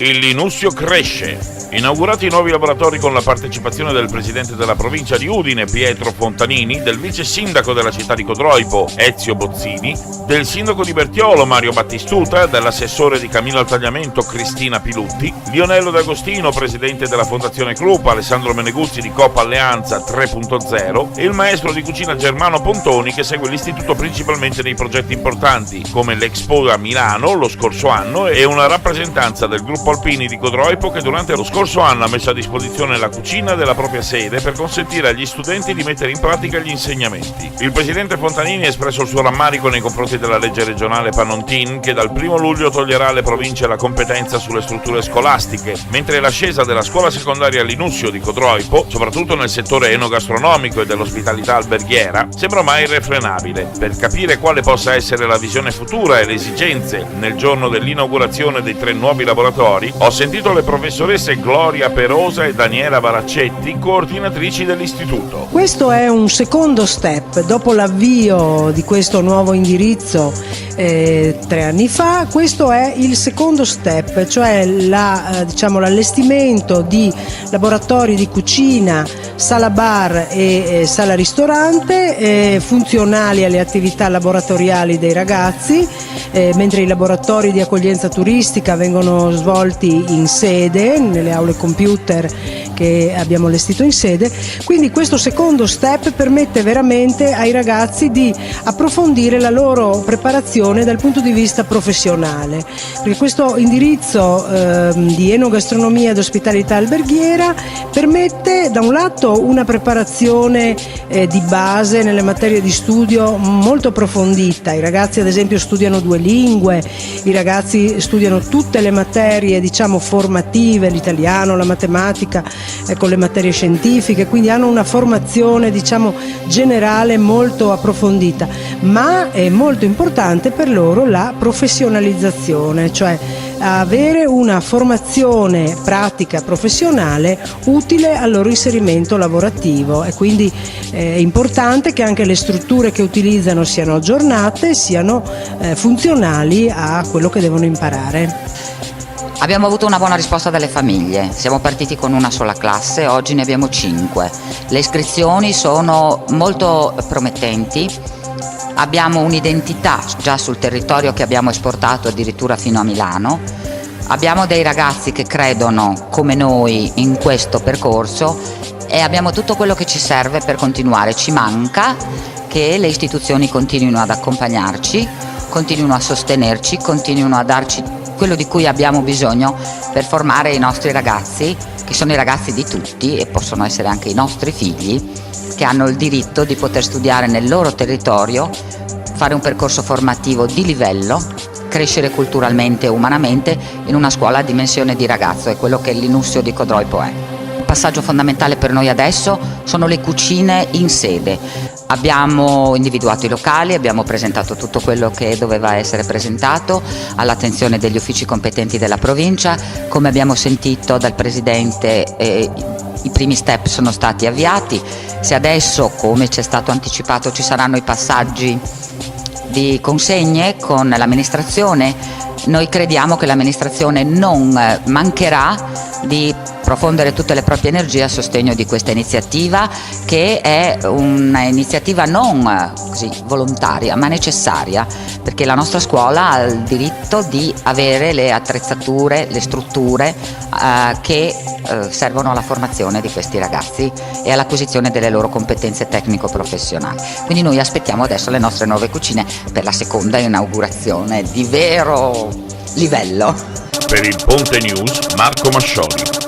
Il Linussio cresce. Inaugurati i nuovi laboratori con la partecipazione del presidente della provincia di Udine, Pietro Fontanini, del vice sindaco della città di Codroipo, Ezio Bozzini, del sindaco di Bertiolo, Mario Battistuta, dell'assessore di Camino al Tagliamento, Cristina Pilutti, Lionello D'Agostino, presidente della Fondazione Club, Alessandro Meneguzzi di Coppa Alleanza 3.0 e il maestro di cucina Germano Pontoni, che segue l'istituto principalmente nei progetti importanti come l'Expo a Milano lo scorso anno e una rappresentanza del gruppo Alpini di Codroipo che durante lo scorso anno ha messo a disposizione la cucina della propria sede per consentire agli studenti di mettere in pratica gli insegnamenti. Il presidente Fontanini ha espresso il suo rammarico nei confronti della legge regionale Pannontin che dal 1 luglio toglierà alle province la competenza sulle strutture scolastiche, mentre l'ascesa della scuola secondaria Linussio di Codroipo, soprattutto nel settore enogastronomico e dell'ospitalità alberghiera, sembra ormai irrefrenabile. Per capire quale possa essere la visione futura e le esigenze nel giorno dell'inaugurazione dei 3 nuovi laboratori, ho sentito le professoresse Gloria Perosa e Daniela Baraccetti, coordinatrici dell'istituto. Questo è un secondo step, dopo l'avvio di questo nuovo indirizzo 3 anni fa. Questo è il secondo step, cioè l'allestimento di laboratori di cucina, sala bar e sala ristorante funzionali alle attività laboratoriali dei ragazzi, mentre i laboratori di accoglienza turistica vengono svolti in sede, nelle aule computer che abbiamo allestito in sede. Quindi questo secondo step permette veramente ai ragazzi di approfondire la loro preparazione dal punto di vista professionale, perché questo indirizzo di enogastronomia ed ospitalità alberghiera permette da un lato una preparazione di base nelle materie di studio molto approfondita. I ragazzi ad esempio studiano 2 lingue, i ragazzi studiano tutte le materie formative, l'italiano, la matematica, con le materie scientifiche, quindi hanno una formazione generale molto approfondita, ma è molto importante per loro la professionalizzazione, cioè avere una formazione pratica professionale utile al loro inserimento lavorativo, e quindi è importante che anche le strutture che utilizzano siano aggiornate, siano funzionali a quello che devono imparare. Abbiamo avuto una buona risposta dalle famiglie, siamo partiti con una sola classe, oggi ne abbiamo 5. Le iscrizioni sono molto promettenti, abbiamo un'identità già sul territorio che abbiamo esportato addirittura fino a Milano, abbiamo dei ragazzi che credono come noi in questo percorso e abbiamo tutto quello che ci serve per continuare. Ci manca che le istituzioni continuino ad accompagnarci, continuino a sostenerci, continuino a darci quello di cui abbiamo bisogno per formare i nostri ragazzi, che sono i ragazzi di tutti e possono essere anche i nostri figli, che hanno il diritto di poter studiare nel loro territorio, fare un percorso formativo di livello, crescere culturalmente e umanamente in una scuola a dimensione di ragazzo, è quello che il Linussio di Codroipo è. Il passaggio fondamentale per noi adesso sono le cucine in sede. Abbiamo individuato i locali, abbiamo presentato tutto quello che doveva essere presentato all'attenzione degli uffici competenti della provincia. Come abbiamo sentito dal Presidente, i primi step sono stati avviati. Se adesso, come ci è stato anticipato, ci saranno i passaggi di consegne con l'amministrazione, noi crediamo che l'amministrazione non mancherà di profondere tutte le proprie energie a sostegno di questa iniziativa, che è un'iniziativa non così volontaria ma necessaria, perché la nostra scuola ha il diritto di avere le attrezzature, le strutture che servono alla formazione di questi ragazzi e all'acquisizione delle loro competenze tecnico-professionali. Quindi noi aspettiamo adesso le nostre nuove cucine per la seconda inaugurazione di vero livello. Per il Ponte News, Marco Mascioli.